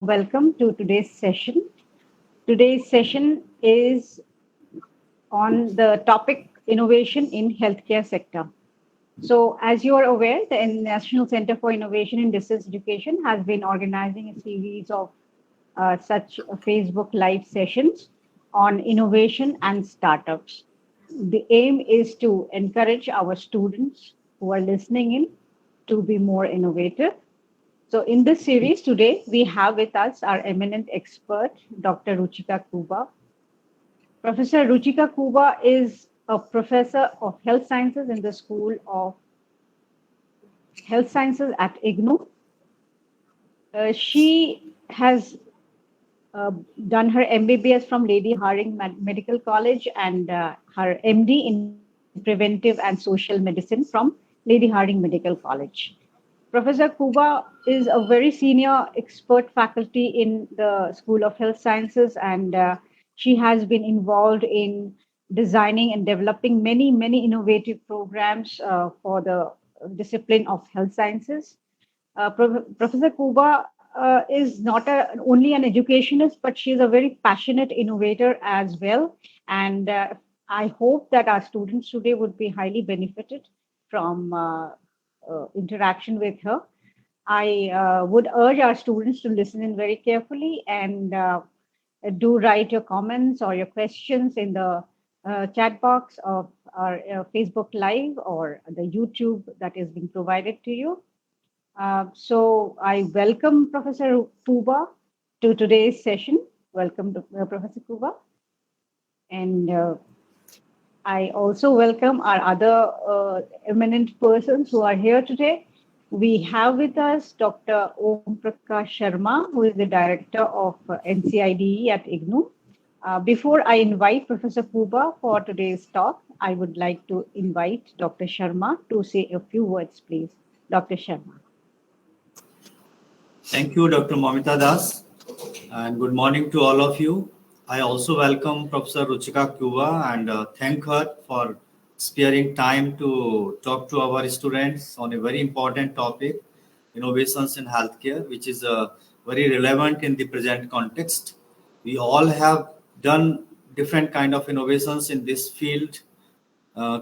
welcome to today's session. Today's session is on the topic innovation in healthcare sector. So, as you are aware, the National Center for Innovation in Distance Education has been organizing a series of such Facebook Live sessions on innovation and startups. The aim is to encourage our students who are listening in to be more innovative. So, in this series today, we have with us our eminent expert, Dr. Ruchika Kuba. Professor Ruchika Kuba is a professor of health sciences in the School of Health Sciences at IGNOU. She has uh, done her MBBS from Lady Hardinge Medical College and her MD in Preventive and Social Medicine from Lady Hardinge Medical College. Professor Kuba is a very senior expert faculty in the School of Health Sciences, and she has been involved in designing and developing many innovative programs for the discipline of health sciences. Professor Kuba is not only an educationist, but she is a very passionate innovator as well. And I hope that our students today would be highly benefited from interaction with her. I would urge our students to listen in very carefully and do write your comments or your questions in the chat box of our Facebook Live or the YouTube that is being provided to you. So I welcome Professor Kuba to today's session. Welcome, Professor Kuba. And I also welcome our other eminent persons who are here today. We have with us Dr. Om Prakash Sharma, who is the director of NCIDE at IGNOU. Before I invite Professor Kuba for today's talk, I would like to invite Dr. Sharma to say a few words, please. Dr. Sharma. Thank you, Dr. Mamita Das, and good morning to all of you. I also welcome Professor Ruchika Kuba and thank her for sparing time to talk to our students on a very important topic, innovations in healthcare, which is very relevant in the present context. We all have done different kind of innovations in this field,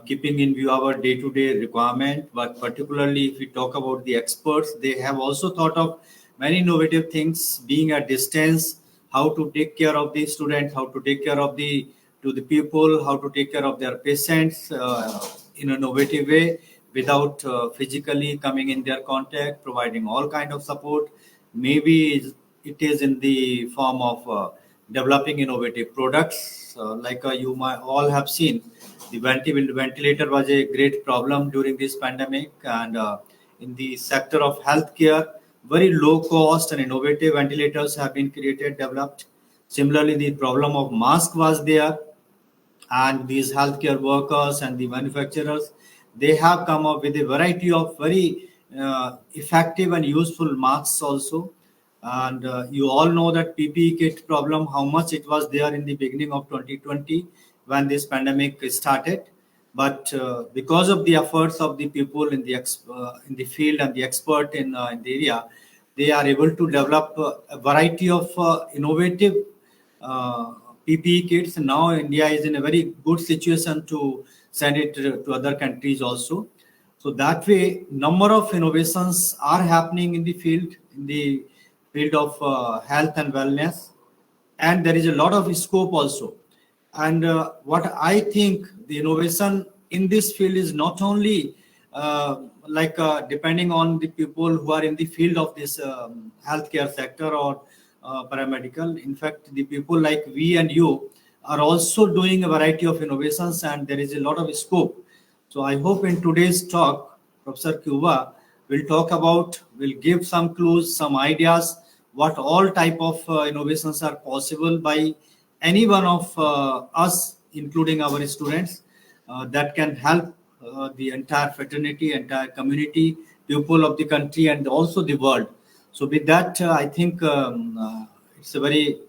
keeping in view our day-to-day requirement. But particularly if we talk about the experts, they have also thought of many innovative things, being at distance, how to take care of the students, how to take care of the people, how to take care of their patients in an innovative way without physically coming in their contact, providing all kind of support. Maybe it is in the form of developing innovative products, like you might all have seen. The ventilator was a great problem during this pandemic, and in the sector of healthcare, very low cost and innovative ventilators have been created, developed. Similarly, the problem of mask was there, and these healthcare workers and the manufacturers, they have come up with a variety of very effective and useful masks also. And you all know that PPE kit problem, how much it was there in the beginning of 2020 when this pandemic started. But because of the efforts of the people in the field and the expert in the area, they are able to develop a variety of innovative PPE kits. Now India is in a very good situation to send it to other countries also. So that way, number of innovations are happening in the field of health and wellness, and there is a lot of scope also. And what I think the innovation in this field is not only depending on the people who are in the field of this healthcare sector or paramedical. In fact, the people like we and you are also doing a variety of innovations, and there is a lot of scope. So I hope in today's talk, Professor Kuba will give some clues, some ideas, what all type of innovations are possible by any one of us, including our students, that can help the entire fraternity, entire community, people of the country, and also the world. So with that, I think it's a very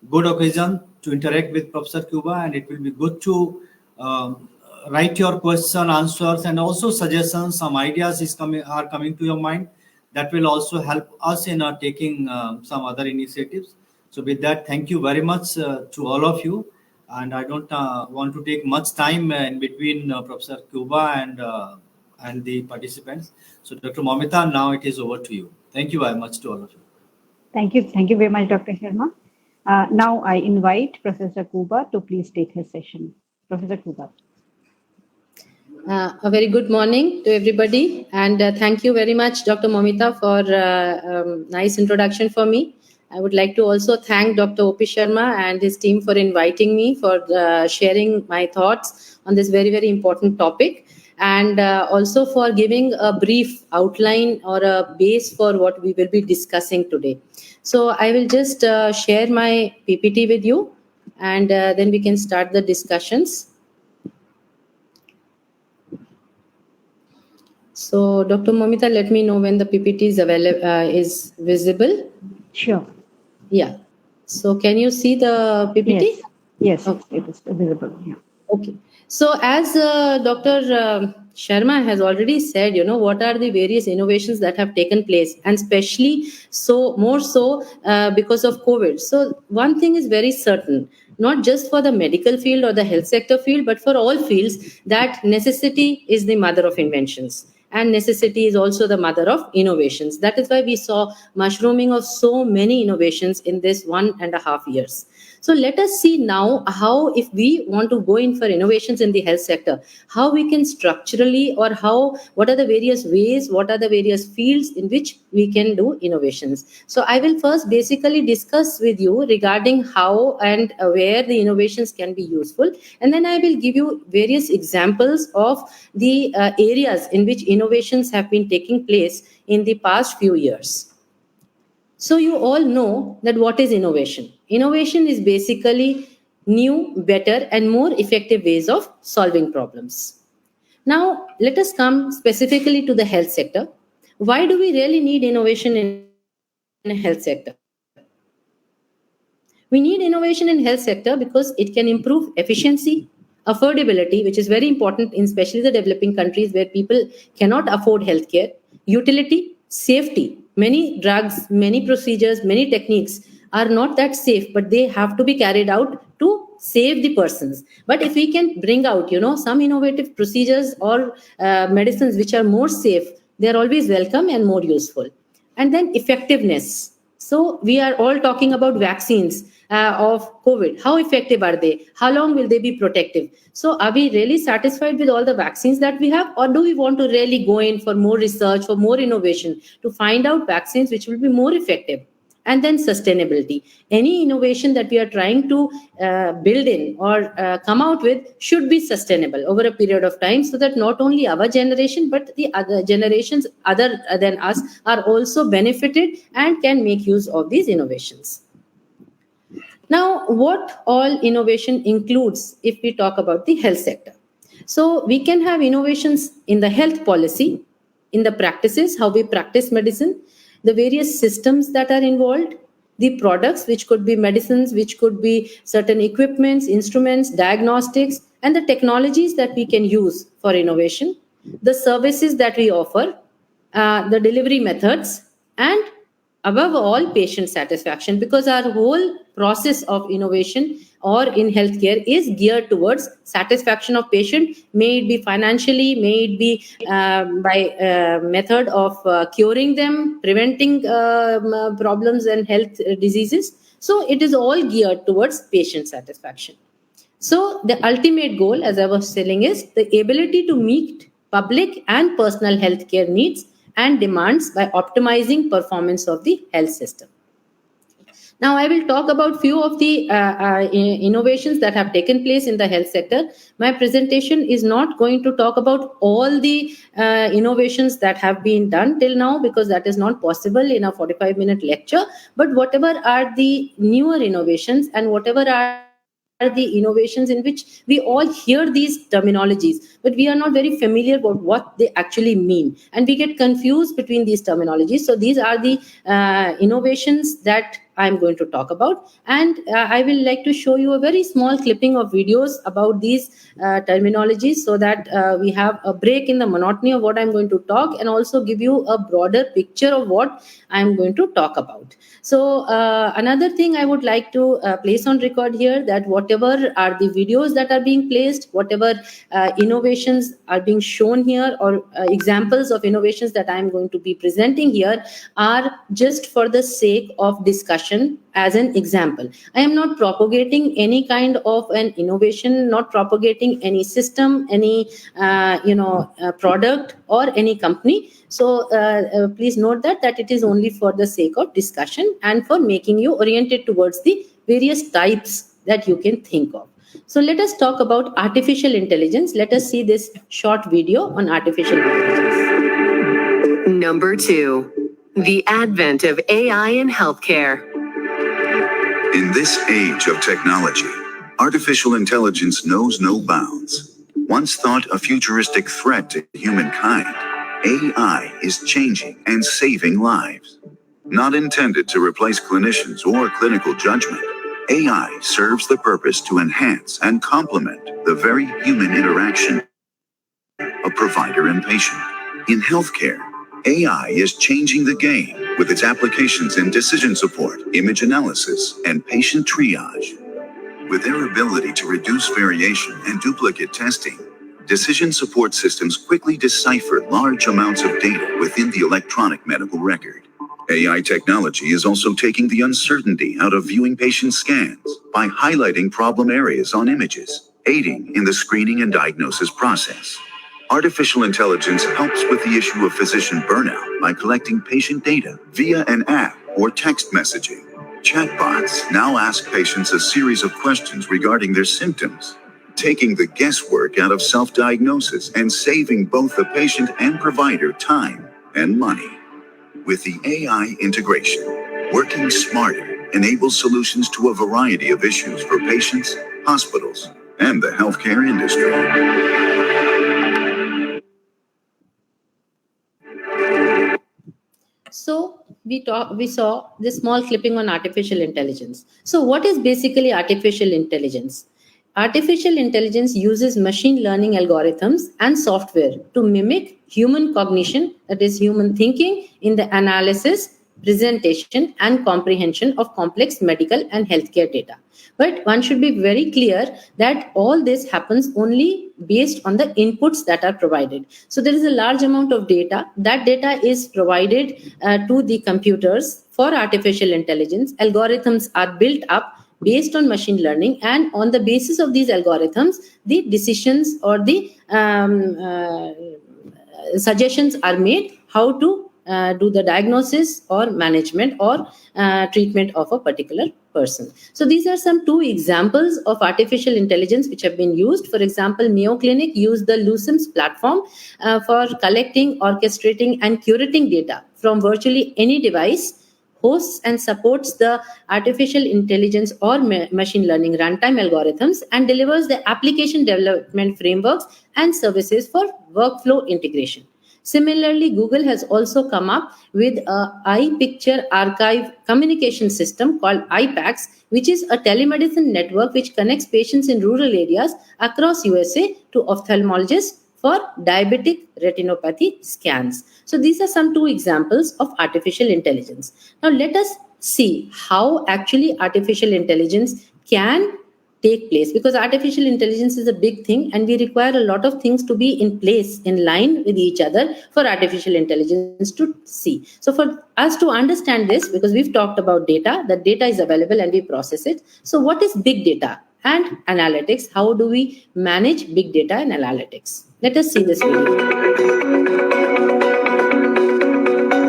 good occasion to interact with Professor Kuba, and it will be good to write your question, answers, and also suggestions. Some ideas are coming to your mind. that will also help us in taking some other initiatives. So with that, thank you very much to all of you. And I don't want to take much time in between Professor Kuba and the participants. So Dr. Momita, now it is over to you. Thank you very much to all of you. Thank you. Thank you very much, Dr. Sharma. Now I invite Professor Kuba to please take his session. Professor Kuba. A very good morning to everybody, and thank you very much, Dr. Momita, for nice introduction for me. I would like to also thank Dr. O.P. Sharma and his team for inviting me, for sharing my thoughts on this very, very important topic, and also for giving a brief outline or a base for what we will be discussing today. So I will just share my PPT with you, and then we can start the discussions. So, Dr. Momita, let me know when the PPT is is visible. Sure. Yeah. So, can you see the PPT? Yes, okay. It is visible. Yeah. Okay. So, as Dr. Sharma has already said, what are the various innovations that have taken place, and especially more so because of COVID. So, one thing is very certain, not just for the medical field or the health sector field, but for all fields, that necessity is the mother of inventions. And necessity is also the mother of innovations. That is why we saw mushrooming of so many innovations in this 1.5 years. So let us see now how, if we want to go in for innovations in the health sector, how we can structurally, or what are the various ways, what are the various fields in which we can do innovations. So I will first basically discuss with you regarding how and where the innovations can be useful. And then I will give you various examples of the areas in which innovations have been taking place in the past few years. So you all know that what is innovation? Innovation is basically new, better, and more effective ways of solving problems. Now, let us come specifically to the health sector. Why do we really need innovation in a health sector? We need innovation in health sector because it can improve efficiency, affordability, which is very important in especially the developing countries where people cannot afford healthcare, utility, safety. Many drugs, many procedures, many techniques are not that safe, but they have to be carried out to save the persons. But if we can bring out, some innovative procedures or medicines which are more safe, they are always welcome and more useful. And then effectiveness. So we are all talking about vaccines of COVID. How effective are they? How long will they be protective? So are we really satisfied with all the vaccines that we have? Or do we want to really go in for more research, for more innovation to find out vaccines which will be more effective? And then sustainability. Any innovation that we are trying to build in or come out with should be sustainable over a period of time, so that not only our generation, but the other generations other than us are also benefited and can make use of these innovations. Now, what all innovation includes if we talk about the health sector? So we can have innovations in the health policy, in the practices, how we practice medicine, the various systems that are involved, the products, which could be medicines, which could be certain equipments, instruments, diagnostics, and the technologies that we can use for innovation, the services that we offer, the delivery methods, and above all, patient satisfaction, because our whole process of innovation or in healthcare is geared towards satisfaction of patient, may it be financially, may it be by method of curing them, preventing problems and health diseases. So it is all geared towards patient satisfaction. So the ultimate goal, as I was telling, is the ability to meet public and personal healthcare needs and demands by optimizing performance of the health system. Now, I will talk about few of the innovations that have taken place in the health sector. My presentation is not going to talk about all the innovations that have been done till now, because that is not possible in a 45-minute lecture. But whatever are the newer innovations and whatever are the innovations in which we all hear these terminologies, but we are not very familiar about what they actually mean, and we get confused between these terminologies. So these are the innovations that I'm going to talk about. And I will like to show you a very small clipping of videos about these terminologies, so that we have a break in the monotony of what I'm going to talk, and also give you a broader picture of what I'm going to talk about. So another thing I would like to place on record here, that whatever are the videos that are being placed, whatever innovations are being shown here, or examples of innovations that I'm going to be presenting here, are just for the sake of discussion as an example. I am not propagating any kind of an innovation, not propagating any system, any product or any company. So please note that it is only for the sake of discussion and for making you oriented towards the various types that you can think of. So let us talk about artificial intelligence. Let us see this short video on artificial intelligence. Number 2, the advent of AI in healthcare. In this age of technology, artificial intelligence knows no bounds. Once thought a futuristic threat to humankind, AI is changing and saving lives. Not intended to replace clinicians or clinical judgment, AI serves the purpose to enhance and complement the very human interaction of provider and patient. In healthcare, AI is changing the game with its applications in decision support, image analysis, and patient triage. With their ability to reduce variation and duplicate testing, decision support systems quickly decipher large amounts of data within the electronic medical record. AI technology is also taking the uncertainty out of viewing patient scans by highlighting problem areas on images, aiding in the screening and diagnosis process. Artificial intelligence helps with the issue of physician burnout by collecting patient data via an app or text messaging. Chatbots now ask patients a series of questions regarding their symptoms, taking the guesswork out of self-diagnosis and saving both the patient and provider time and money. With the AI integration, working smarter enables solutions to a variety of issues for patients, hospitals, and the healthcare industry. So we saw this small clipping on artificial intelligence. So what is basically artificial intelligence? Artificial intelligence uses machine learning algorithms and software to mimic human cognition, that is human thinking, in the analysis, presentation, and comprehension of complex medical and healthcare data. But one should be very clear that all this happens only based on the inputs that are provided. So there is a large amount of data. That data is provided to the computers for artificial intelligence. Algorithms are built up based on machine learning, and on the basis of these algorithms, the decisions or the suggestions are made how to do the diagnosis or management or treatment of a particular person. So these are some 2 examples of artificial intelligence which have been used. For example, Mayo Clinic used the LUCEMS platform for collecting, orchestrating, and curating data from virtually any device, hosts and supports the artificial intelligence or machine learning runtime algorithms, and delivers the application development frameworks and services for workflow integration. Similarly, Google has also come up with a iPicture archive communication system called iPACS, which is a telemedicine network which connects patients in rural areas across USA to ophthalmologists for diabetic retinopathy scans. So these are some 2 examples of artificial intelligence. Now let us see how actually artificial intelligence can take place, because artificial intelligence is a big thing and we require a lot of things to be in place, in line with each other for artificial intelligence to see. So for us to understand this, because we've talked about data, that data is available and we process it. So what is big data and analytics? How do we manage big data and analytics? Let us see this video.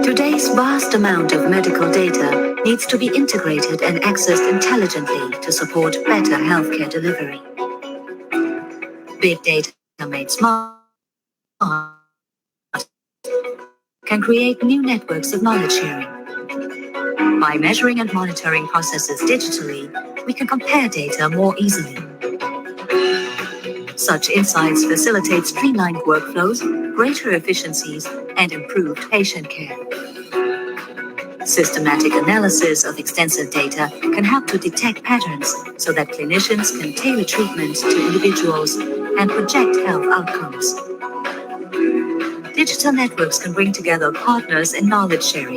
Today's vast amount of medical data needs to be integrated and accessed intelligently to support better healthcare delivery. Big data made smart can create new networks of knowledge sharing. By measuring and monitoring processes digitally, we can compare data more easily. Such insights facilitate streamlined workflows, greater efficiencies, and improved patient care. Systematic analysis of extensive data can help to detect patterns so that clinicians can tailor treatment to individuals and project health outcomes. Digital networks can bring together partners in knowledge sharing.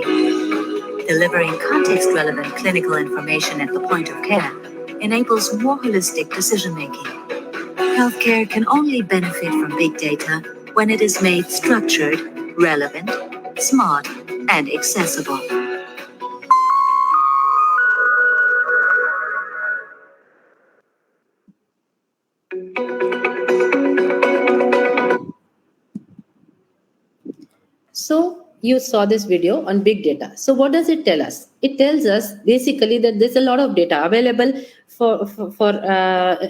Delivering context-relevant clinical information at the point of care enables more holistic decision-making. Healthcare can only benefit from big data when it is made structured, relevant, smart, and accessible. So you saw this video on big data. So what does it tell us? It tells us basically that there's a lot of data available for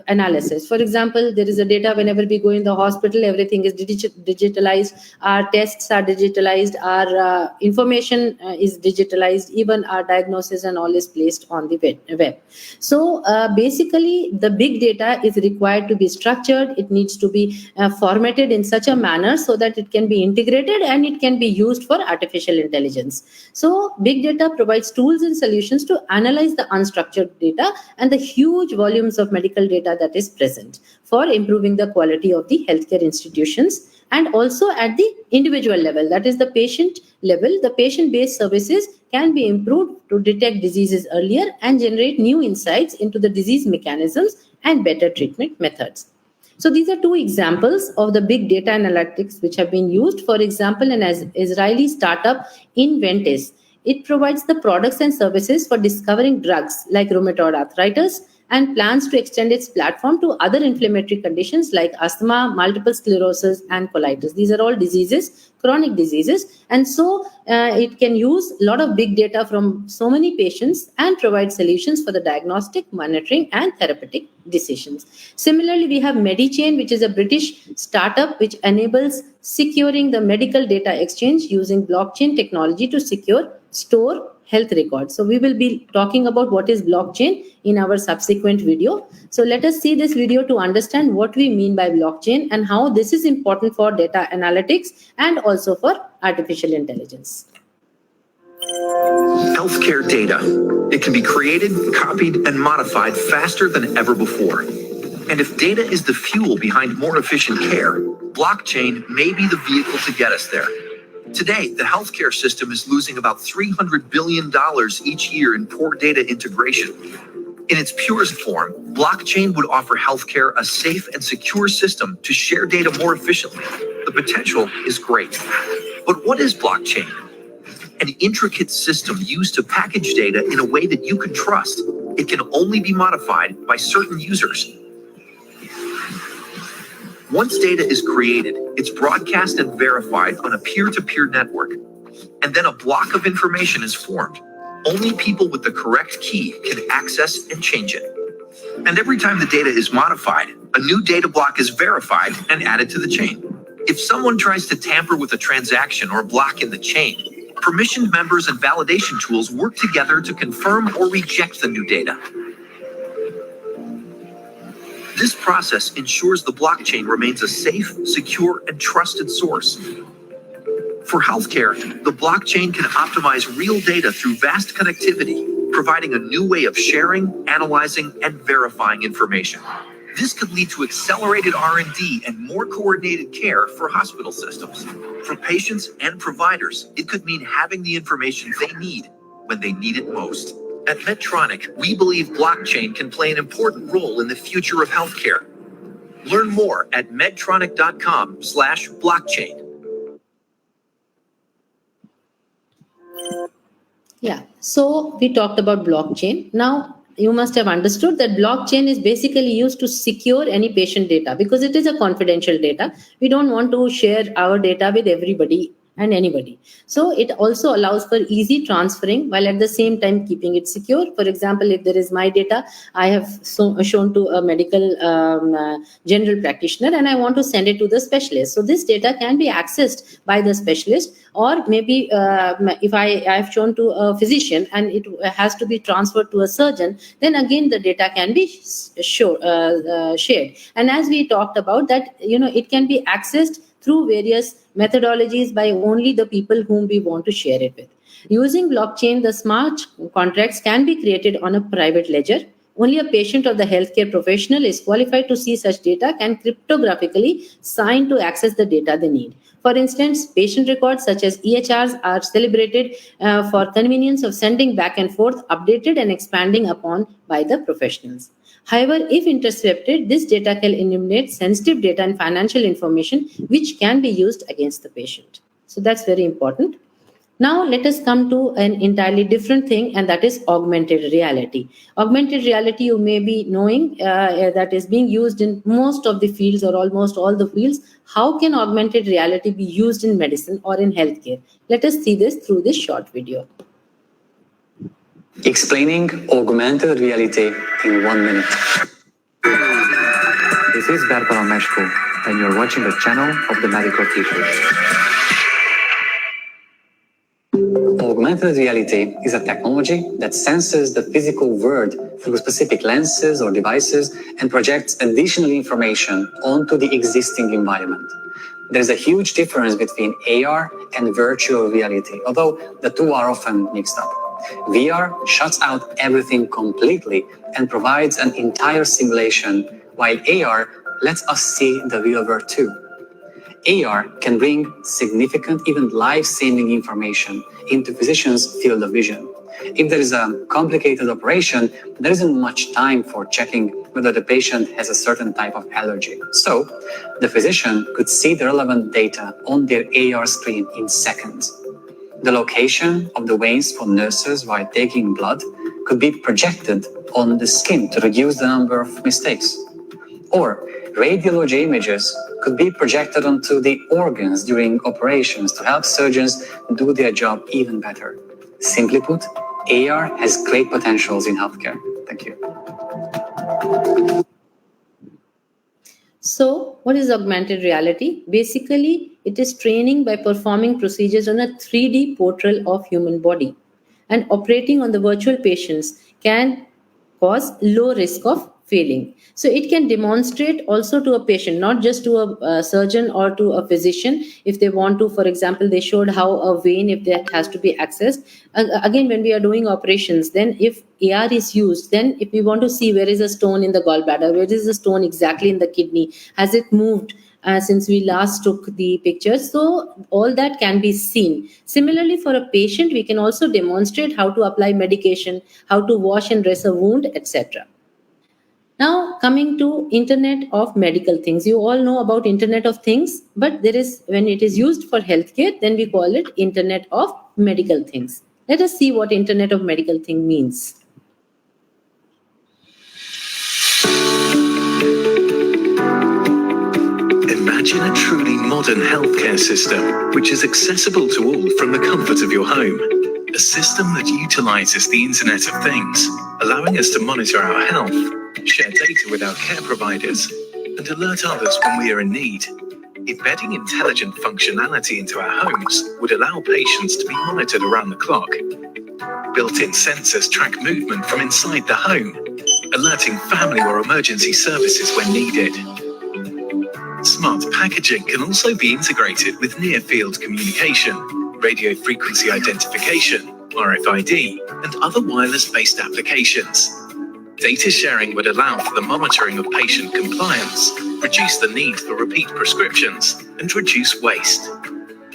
analysis. For example, there is a data whenever we go in the hospital, everything is digitalized. Our tests are digitalized. Our information is digitalized. Even our diagnosis and all is placed on the web. So basically, the big data is required to be structured. It needs to be formatted in such a manner so that it can be integrated and it can be used for artificial intelligence. So big data provides tools and solutions to analyze the unstructured data and the huge volumes of medical data that is present for improving the quality of the healthcare institutions. And also at the individual level, that is the patient level, the patient-based services can be improved to detect diseases earlier and generate new insights into the disease mechanisms and better treatment methods. So these are two examples of the big data analytics which have been used. For example, an Israeli startup Inventis. It provides the products and services for discovering drugs like rheumatoid arthritis and plans to extend its platform to other inflammatory conditions like asthma, multiple sclerosis, and colitis. These are all diseases, chronic diseases. And so it can use a lot of big data from so many patients and provide solutions for the diagnostic, monitoring, and therapeutic decisions. Similarly, we have MediChain, which is a British startup which enables securing the medical data exchange using blockchain technology to store health records. So we will be talking about what is blockchain in our subsequent video. So let us see this video to understand what we mean by blockchain and how this is important for data analytics and also for artificial intelligence. Healthcare data. It can be created, copied, and modified faster than ever before. And if data is the fuel behind more efficient care, blockchain may be the vehicle to get us there. Today, the healthcare system is losing about $300 billion each year in poor data integration. In its purest form, blockchain would offer healthcare a safe and secure system to share data more efficiently. The potential is great. But what is blockchain? An intricate system used to package data in a way that you can trust. It can only be modified by certain users. Once data is created, it's broadcast and verified on a peer-to-peer network. And then a block of information is formed. Only people with the correct key can access and change it. And every time the data is modified, a new data block is verified and added to the chain. If someone tries to tamper with a transaction or block in the chain, permissioned members and validation tools work together to confirm or reject the new data. This process ensures the blockchain remains a safe, secure, and trusted source. For healthcare, the blockchain can optimize real data through vast connectivity, providing a new way of sharing, analyzing, and verifying information. This could lead to accelerated R&D and more coordinated care for hospital systems. For patients and providers, it could mean having the information they need when they need it most. At Medtronic, we believe blockchain can play an important role in the future of healthcare. Learn more at medtronic.com/blockchain. Yeah, so we talked about blockchain. Now, you must have understood that blockchain is basically used to secure any patient data because it is a confidential data. We don't want to share our data with everybody and anybody. So it also allows for easy transferring while at the same time keeping it secure. For example, if there is my data, I have shown to a medical general practitioner and I want to send it to the specialist. So this data can be accessed by the specialist, or maybe if I have shown to a physician and it has to be transferred to a surgeon, then again the data can be shared. And as we talked about that, it can be accessed through various methodologies by only the people whom we want to share it with. Using blockchain, the smart contracts can be created on a private ledger. Only a patient or the healthcare professional is qualified to see such data can cryptographically sign to access the data they need. For instance, patient records such as EHRs are celebrated for convenience of sending back and forth, updated and expanding upon by the professionals. However, if intercepted, this data can eliminate sensitive data and financial information which can be used against the patient. So that's very important. Now, let us come to an entirely different thing, and that is augmented reality. Augmented reality, you may be knowing, that is being used in most of the fields or almost all the fields. How can augmented reality be used in medicine or in healthcare? Let us see this through this short video. Explaining augmented reality in 1 minute. This is Barbara Meshko, and you're watching the channel of the Medical Teachers. Augmented reality is a technology that senses the physical world through specific lenses or devices and projects additional information onto the existing environment. There is a huge difference between AR and virtual reality, although the two are often mixed up. VR shuts out everything completely and provides an entire simulation, while AR lets us see the real world too. AR can bring significant, even life-saving information into physicians' field of vision. If there is a complicated operation, there isn't much time for checking whether the patient has a certain type of allergy. So, the physician could see the relevant data on their AR screen in seconds. The location of the veins for nurses while taking blood could be projected on the skin to reduce the number of mistakes. Or radiology images could be projected onto the organs during operations to help surgeons do their job even better. Simply put, AR has great potentials in healthcare. Thank you. So, what is augmented reality? Basically, it is training by performing procedures on a 3D portal of human body, and operating on the virtual patients can cause low risk of failing. So it can demonstrate also to a patient, not just to a surgeon or to a physician. If they want to, for example, they showed how a vein, if that has to be accessed. Again, when we are doing operations, then if AR is used, then if we want to see where is a stone in the gallbladder, where is the stone exactly in the kidney, has it moved since we last took the pictures, so all that can be seen. Similarly, for a patient, we can also demonstrate how to apply medication, how to wash and dress a wound, etc. Now, coming to Internet of Medical Things. You all know about Internet of Things, but there is, when it is used for healthcare, then we call it Internet of Medical Things. Let us see what Internet of Medical Thing means. Imagine a truly modern healthcare system, which is accessible to all from the comfort of your home. A system that utilizes the Internet of Things, allowing us to monitor our health, share data with our care providers, and alert others when we are in need. Embedding intelligent functionality into our homes would allow patients to be monitored around the clock. Built-in sensors track movement from inside the home, alerting family or emergency services when needed. Smart packaging can also be integrated with near-field communication, radio frequency identification, RFID, and other wireless-based applications. Data sharing would allow for the monitoring of patient compliance, reduce the need for repeat prescriptions, and reduce waste.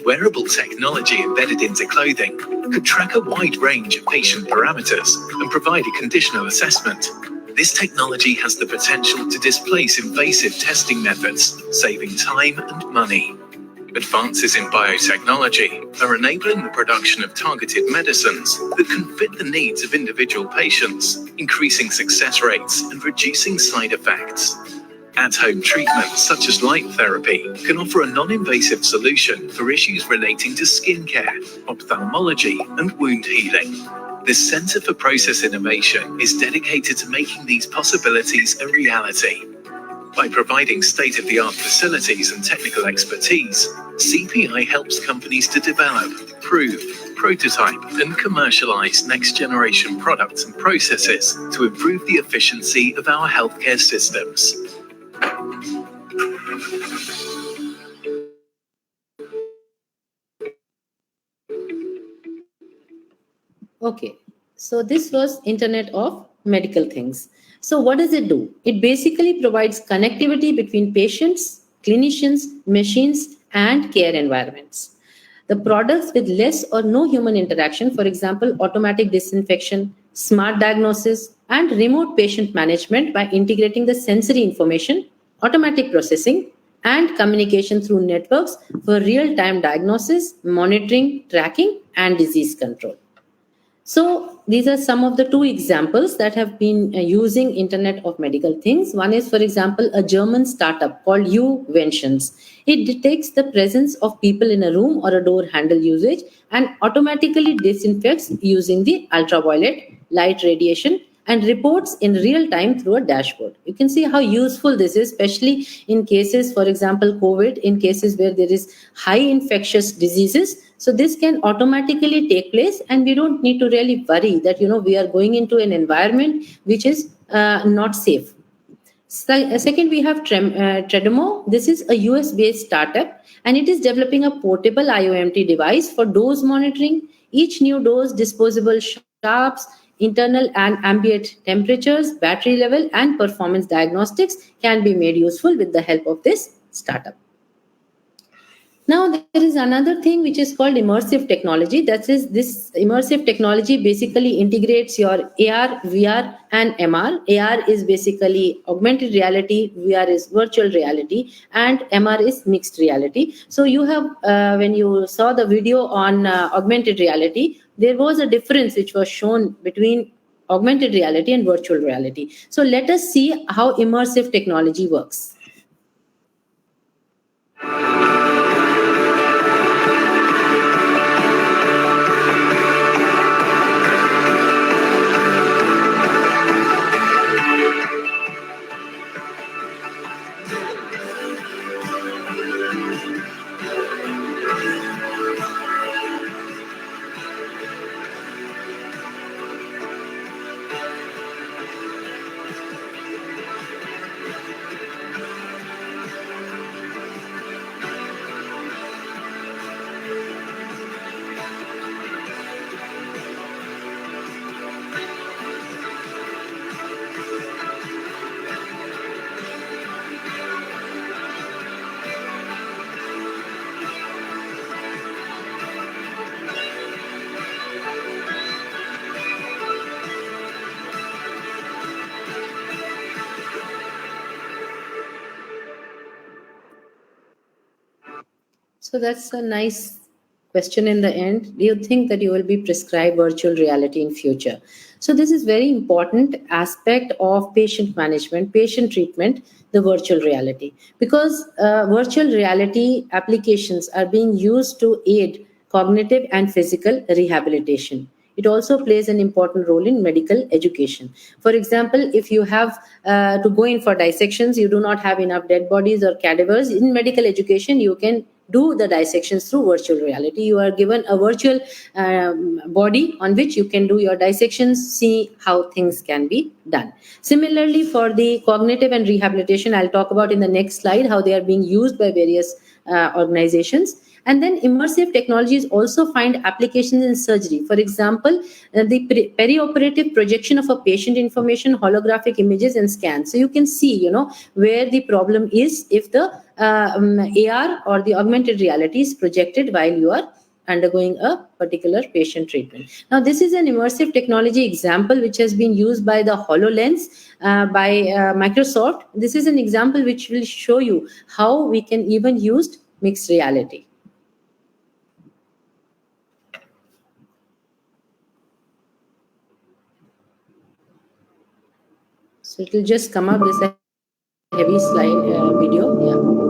Wearable technology embedded into clothing could track a wide range of patient parameters and provide a conditional assessment. This technology has the potential to displace invasive testing methods, saving time and money. Advances in biotechnology are enabling the production of targeted medicines that can fit the needs of individual patients, increasing success rates and reducing side effects. At-home treatments such as light therapy can offer a non-invasive solution for issues relating to skincare, ophthalmology, and wound healing. The Center for Process Innovation is dedicated to making these possibilities a reality. By providing state-of-the-art facilities and technical expertise, CPI helps companies to develop, prove, prototype, and commercialize next-generation products and processes to improve the efficiency of our healthcare systems. Okay, so this was Internet of Medical Things. So what does it do? It basically provides connectivity between patients, clinicians, machines, and care environments. The products with less or no human interaction, for example, automatic disinfection, smart diagnosis, and remote patient management by integrating the sensory information, automatic processing, and communication through networks for real-time diagnosis, monitoring, tracking, and disease control. So these are some of the two examples that have been using Internet of Medical Things. One is, for example, a German startup called Uventions. It detects the presence of people in a room or a door handle usage and automatically disinfects using the ultraviolet light radiation and reports in real time through a dashboard. You can see how useful this is, especially in cases, for example, COVID, in cases where there is high infectious diseases. So this can automatically take place, and we don't need to really worry that, we are going into an environment which is not safe. Second, we have Tredemo. This is a US-based startup, and it is developing a portable IOMT device for dose monitoring. Each new dose, disposable sharps, internal and ambient temperatures, battery level, and performance diagnostics can be made useful with the help of this startup. Now, there is another thing which is called immersive technology. That is, this immersive technology basically integrates your AR, VR, and MR. AR is basically augmented reality, VR is virtual reality, and MR is mixed reality. So you have, when you saw the video on augmented reality, there was a difference which was shown between augmented reality and virtual reality. So let us see how immersive technology works. So that's a nice question in the end. Do you think that you will be prescribed virtual reality in future? So this is very important aspect of patient management, patient treatment, the virtual reality, because virtual reality applications are being used to aid cognitive and physical rehabilitation. It also plays an important role in medical education. For example, if you have to go in for dissections, you do not have enough dead bodies or cadavers. In medical education, you can do the dissections through virtual reality. You are given a virtual body on which you can do your dissections, see how things can be done. Similarly, for the cognitive and rehabilitation, I'll talk about in the next slide how they are being used by various organizations. And then immersive technologies also find applications in surgery. For example, the perioperative projection of a patient information, holographic images, and scans. So you can see, where the problem is if the AR or the augmented reality is projected while you are undergoing a particular patient treatment. Now, this is an immersive technology example which has been used by the HoloLens by Microsoft. This is an example which will show you how we can even use mixed reality. So it will just come up this heavy slide video. Yeah.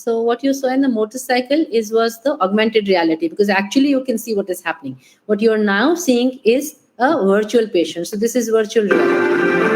So what you saw in the motorcycle was the augmented reality, because actually you can see what is happening. What you are now seeing is a virtual patient. So this is virtual reality.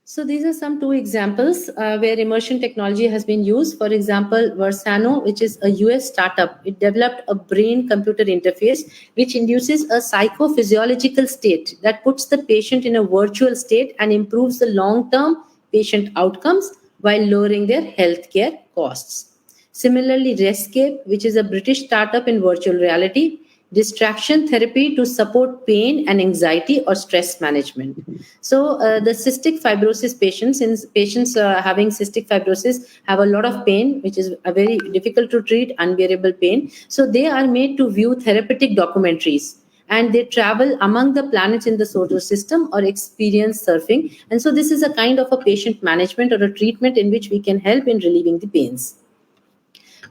So these are some two examples where immersion technology has been used. For example, Versano, which is a US startup, it developed a brain-computer interface which induces a psychophysiological state that puts the patient in a virtual state and improves the long-term patient outcomes while lowering their healthcare costs. Similarly, Rescape, which is a British startup in virtual reality, distraction therapy to support pain and anxiety or stress management. So the cystic fibrosis patients, since patients having cystic fibrosis have a lot of pain, which is a very difficult to treat, unbearable pain. So they are made to view therapeutic documentaries, and they travel among the planets in the solar system or experience surfing. And so this is a kind of a patient management or a treatment in which we can help in relieving the pains.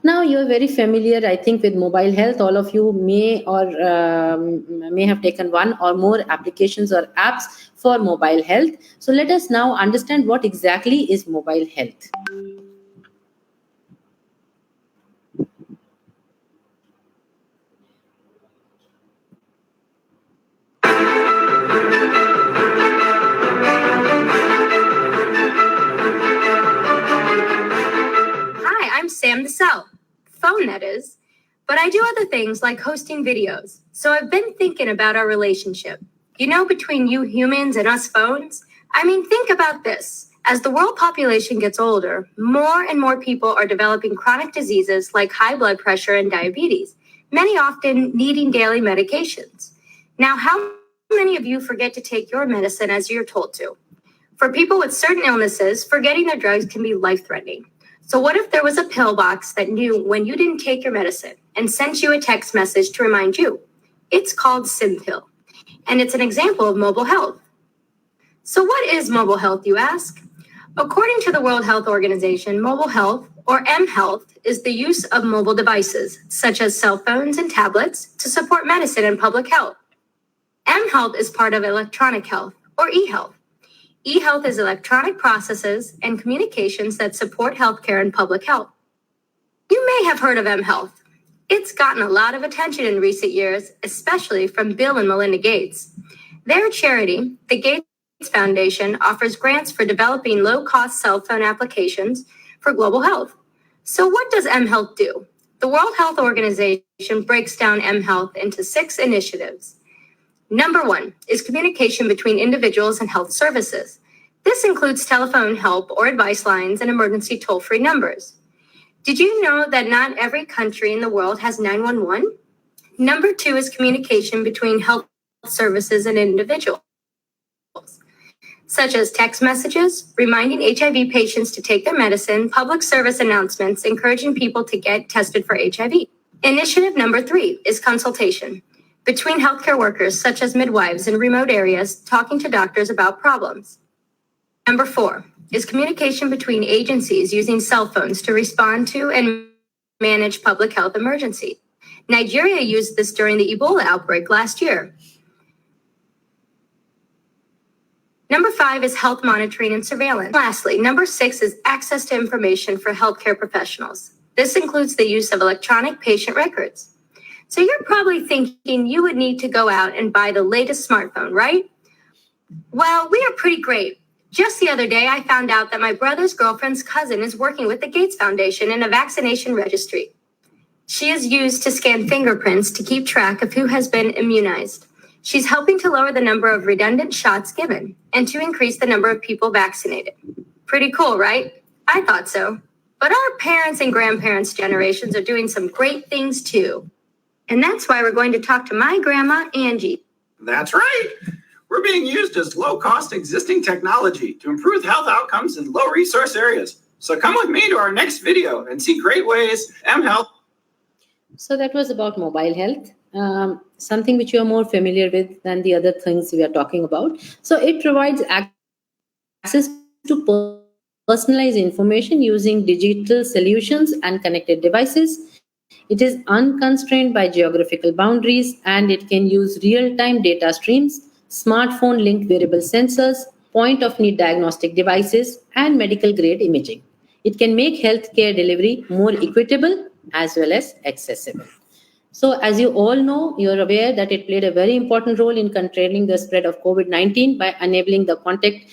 Now you are very familiar, I think, with mobile health. All of you may have taken one or more applications or apps for mobile health. So let us now understand what exactly is mobile health. Hi, I'm Sam the Cell. Phone, that is. But I do other things like hosting videos. So I've been thinking about our relationship. You know, between you humans and us phones? I mean, think about this. As the world population gets older, more and more people are developing chronic diseases like high blood pressure and diabetes, many often needing daily medications. Now, how many of you forget to take your medicine as you're told to? For people with certain illnesses, forgetting their drugs can be life-threatening. So what if there was a pill box that knew when you didn't take your medicine and sent you a text message to remind you? It's called SimPill, and it's an example of mobile health. So what is mobile health, you ask? According to the World Health Organization, mobile health, or mHealth, is the use of mobile devices, such as cell phones and tablets, to support medicine and public health. mHealth is part of electronic health, or eHealth. eHealth is electronic processes and communications that support healthcare and public health. You may have heard of mHealth. It's gotten a lot of attention in recent years, especially from Bill and Melinda Gates. Their charity, the Gates Foundation, offers grants for developing low-cost cell phone applications for global health. So what does mHealth do? The World Health Organization breaks down mHealth into 6 initiatives. Number 1 is communication between individuals and health services. This includes telephone help or advice lines and emergency toll-free numbers. Did you know that not every country in the world has 911? Number 2 is communication between health services and individuals, such as text messages, reminding HIV patients to take their medicine, public service announcements, encouraging people to get tested for HIV. Initiative number 3 is consultation between healthcare workers, such as midwives in remote areas, talking to doctors about problems. Number 4 is communication between agencies using cell phones to respond to and manage public health emergencies. Nigeria used this during the Ebola outbreak last year. Number 5 is health monitoring and surveillance. Lastly, number 6 is access to information for healthcare professionals. This includes the use of electronic patient records. So you're probably thinking you would need to go out and buy the latest smartphone, right? Well, we are pretty great. Just the other day, I found out that my brother's girlfriend's cousin is working with the Gates Foundation in a vaccination registry. She is used to scan fingerprints to keep track of who has been immunized. She's helping to lower the number of redundant shots given and to increase the number of people vaccinated. Pretty cool, right? I thought so. But our parents' and grandparents' generations are doing some great things too. And that's why we're going to talk to my grandma, Angie. That's right. We're being used as low-cost existing technology to improve health outcomes in low-resource areas. So come with me to our next video and see great ways mHealth. So that was about mobile health. something which you are more familiar with than the other things we are talking about. So it provides access to personalized information using digital solutions and connected devices. It is unconstrained by geographical boundaries, and it can use real-time data streams, smartphone-linked wearable sensors, point-of-need diagnostic devices, and medical-grade imaging. It can make healthcare delivery more equitable as well as accessible. So, as you all know, you're aware that it played a very important role in controlling the spread of COVID-19 by enabling the contact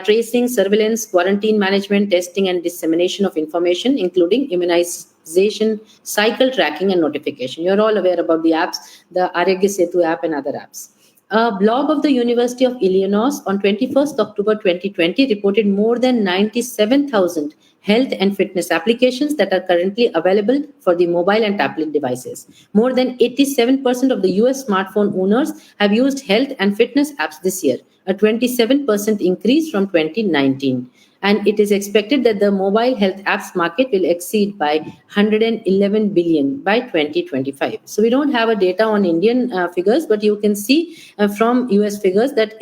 tracing, surveillance, quarantine management, testing, and dissemination of information, including immunization, cycle tracking, and notification. You're all aware about the apps, the Arogya Setu app and other apps. A blog of the University of Illinois on 21st October 2020 reported more than 97,000 health and fitness applications that are currently available for the mobile and tablet devices. More than 87% of the US smartphone owners have used health and fitness apps this year, a 27% increase from 2019. And it is expected that the mobile health apps market will exceed by 111 billion by 2025. So we don't have a data on Indian figures, but you can see from US figures that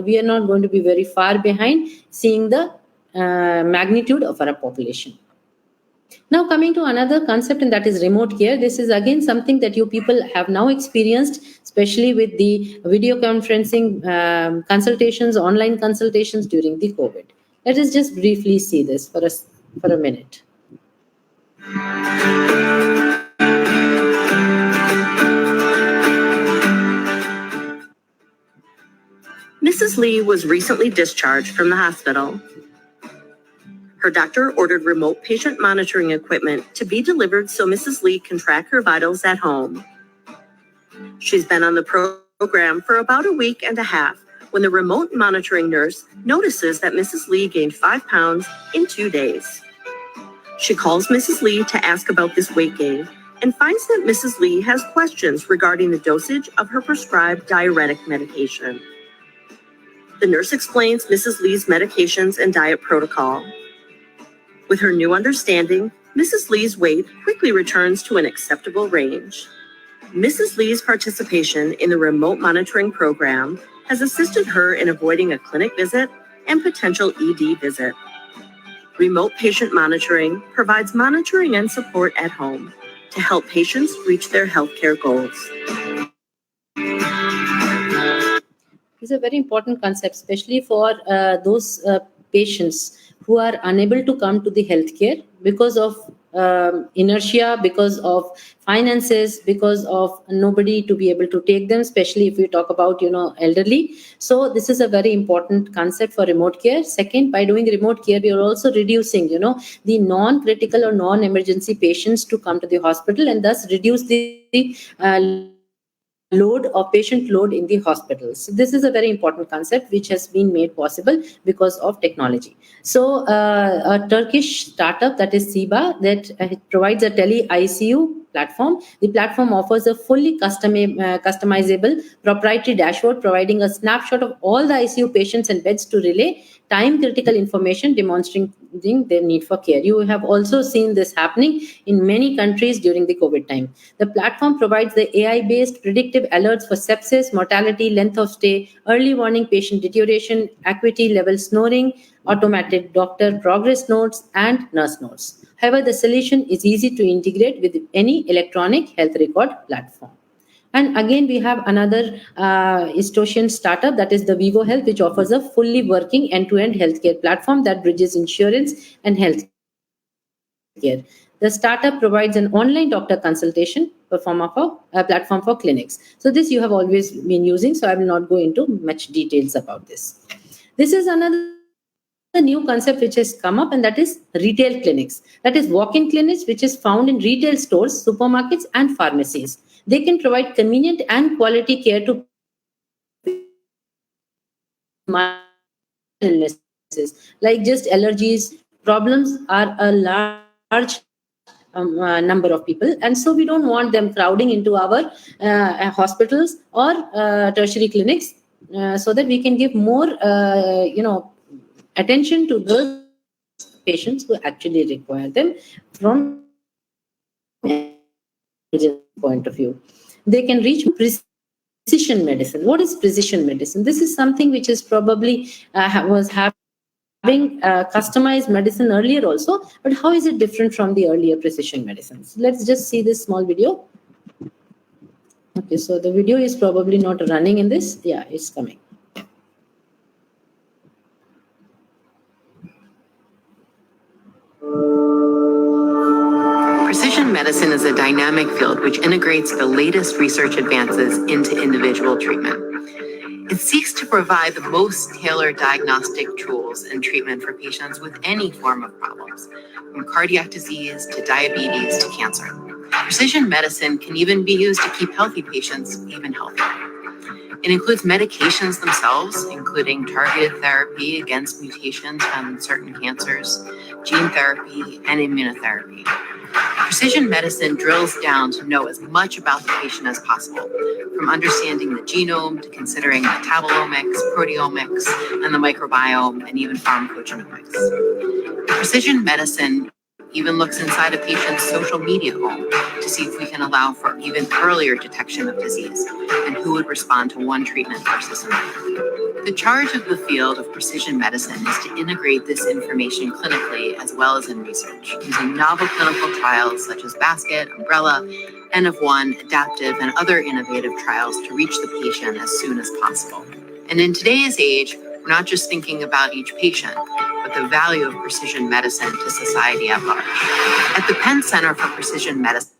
we are not going to be very far behind, seeing the magnitude of our population. Now coming to another concept, and that is remote care. This is again something that you people have now experienced, especially with the video conferencing consultations, online consultations during the COVID. Let us just briefly see this for a minute. Mrs. Lee was recently discharged from the hospital. Her doctor ordered remote patient monitoring equipment to be delivered so Mrs. Lee can track her vitals at home. She's been on the program for about a week and a half when the remote monitoring nurse notices that Mrs. Lee gained 5 pounds in 2 days. She calls Mrs. Lee to ask about this weight gain and finds that Mrs. Lee has questions regarding the dosage of her prescribed diuretic medication. The nurse explains Mrs. Lee's medications and diet protocol. With her new understanding, Mrs. Lee's weight quickly returns to an acceptable range. Mrs. Lee's participation in the remote monitoring program has assisted her in avoiding a clinic visit and potential ED visit. Remote patient monitoring provides monitoring and support at home to help patients reach their healthcare goals. This is a very important concept, especially for those patients who are unable to come to the healthcare because of inertia, because of finances, because of nobody to be able to take them, especially if we talk about, elderly. So this is a very important concept for remote care. Second, by doing remote care, we are also reducing, the non-critical or non-emergency patients to come to the hospital, and thus reduce the patient load in the hospitals. So this is a very important concept which has been made possible because of technology. So a Turkish startup, that is SIBA, that provides a tele-ICU platform. The platform offers a fully customizable proprietary dashboard providing a snapshot of all the ICU patients and beds to relay time-critical information demonstrating their need for care. You have also seen this happening in many countries during the COVID time. The platform provides the AI-based predictive alerts for sepsis, mortality, length of stay, early warning patient deterioration, acuity level snoring, automated doctor progress notes, and nurse notes. However, the solution is easy to integrate with any electronic health record platform. And again, we have another Estonian startup, that is the Vivo Health, which offers a fully working end-to-end healthcare platform that bridges insurance and healthcare. The startup provides an online doctor consultation platform for clinics. So this you have always been using, so I will not go into much details about this. This is another new concept which has come up, and that is retail clinics. That is walk-in clinics which is found in retail stores, supermarkets, and pharmacies. They can provide convenient and quality care to illnesses like just allergies. Problems are a large number of people, and so we don't want them crowding into our hospitals or tertiary clinics, so that we can give more attention to those patients who actually require them from a point of view. they can reach precision medicine. What is precision medicine? This is something which is probably was having customized medicine earlier also, but how is it different from the earlier precision medicines? Let's just see this small video. Okay, so the video is probably not running in this. Yeah, it's coming. Precision medicine is a dynamic field which integrates the latest research advances into individual treatment. It seeks to provide the most tailored diagnostic tools and treatment for patients with any form of problems, from cardiac disease to diabetes to cancer. Precision medicine can even be used to keep healthy patients even healthier. It includes medications themselves, including targeted therapy against mutations found in certain cancers, gene therapy, and immunotherapy. Precision medicine drills down to know as much about the patient as possible, from understanding the genome to considering metabolomics, proteomics, and the microbiome, and even pharmacogenomics. Precision medicine even looks inside a patient's social media home to see if we can allow for even earlier detection of disease and who would respond to one treatment versus another. The charge of the field of precision medicine is to integrate this information clinically as well as in research, using novel clinical trials such as Basket, Umbrella, N of One, Adaptive, and other innovative trials to reach the patient as soon as possible. And in today's age, we're not just thinking about each patient, but the value of precision medicine to society at large. At the Penn Center for Precision Medicine.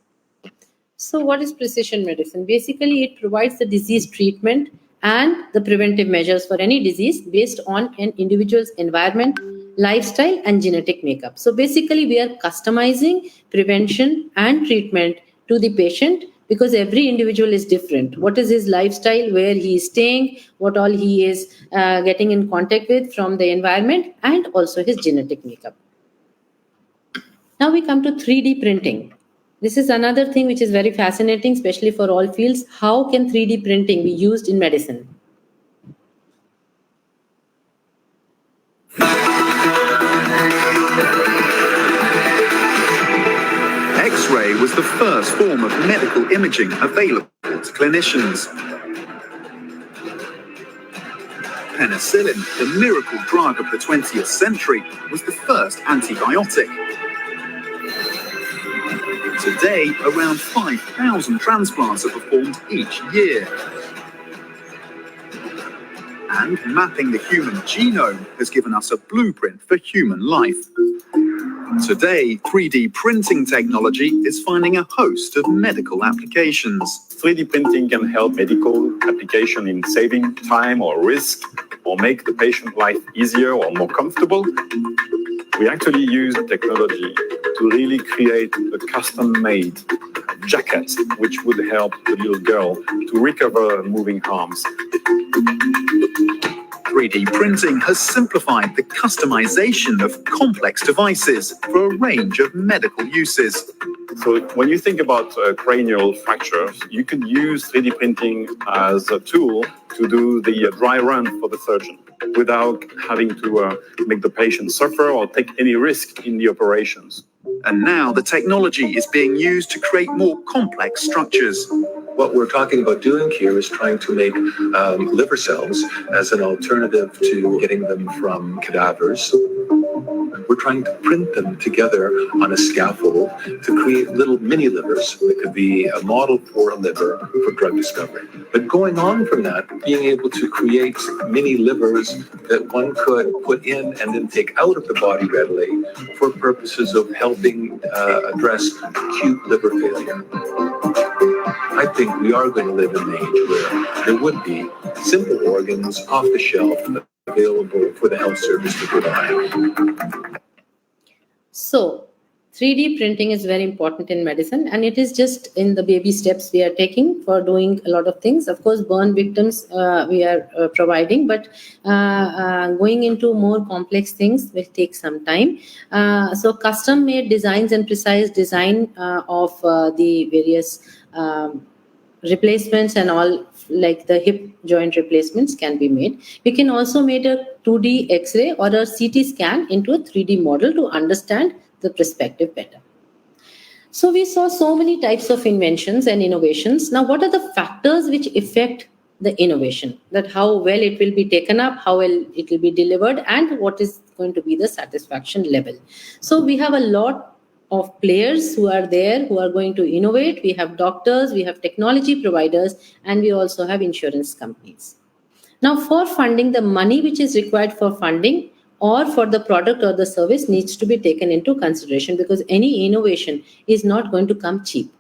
So what is precision medicine? Basically, it provides the disease treatment and the preventive measures for any disease based on an individual's environment, lifestyle, and genetic makeup. So basically, we are customizing prevention and treatment to the patient because every individual is different. What is his lifestyle, where he is staying, what all he is getting in contact with from the environment, and also his genetic makeup. Now we come to 3D printing. This is another thing which is very fascinating, especially for all fields. How can 3D printing be used in medicine? X-ray was the first form of medical imaging available to clinicians. Penicillin, the miracle drug of the 20th century, was the first antibiotic. Today, around 5,000 transplants are performed each year. And mapping the human genome has given us a blueprint for human life. Today, 3D printing technology is finding a host of medical applications. 3D printing can help medical application in saving time or risk, or make the patient life easier or more comfortable. We actually use technology to really create a custom-made jacket, which would help the little girl to recover moving arms. 3D printing has simplified the customization of complex devices for a range of medical uses. So when you think about cranial fractures, you could use 3D printing as a tool to do the dry run for the surgeon without having to make the patient suffer or take any risk in the operations. And now the technology is being used to create more complex structures. What we're talking about doing here is trying to make liver cells as an alternative to getting them from cadavers. We're trying to print them together on a scaffold to create little mini livers that could be a model for a liver for drug discovery. But going on from that, being able to create mini livers that one could put in and then take out of the body readily for purposes of helping address acute liver failure. I think we are going to live in an age where there would be simple organs off the shelf available for the health service to provide. So 3D printing is very important in medicine, and it is just in the baby steps we are taking for doing a lot of things. Of course, burn victims we are providing, but going into more complex things will take some time. So custom-made designs and precise design of the various replacements and all, like the hip joint replacements, can be made. We can also make a 2D X-ray or a CT scan into a 3D model to understand the perspective better. So we saw so many types of inventions and innovations. Now, what are the factors which affect the innovation? That how well it will be taken up, how well it will be delivered, and what is going to be the satisfaction level. So we have a lot of players who are there, who are going to innovate. We have doctors, we have technology providers, and we also have insurance companies. Now, for funding, the money which is required for funding or for the product or the service needs to be taken into consideration, because any innovation is not going to come cheap.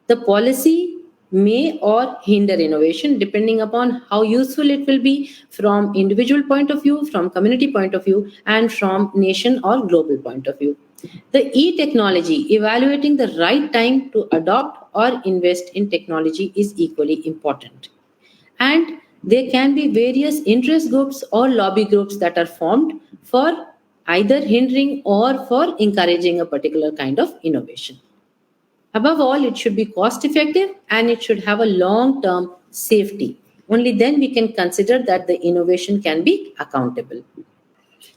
The policy may or hinder innovation depending upon how useful it will be from individual point of view, from community point of view, and from nation or global point of view. The e-technology, evaluating the right time to adopt or invest in technology is equally important. And there can be various interest groups or lobby groups that are formed for either hindering or for encouraging a particular kind of innovation. Above all, it should be cost effective and it should have a long-term safety. Only then we can consider that the innovation can be accountable.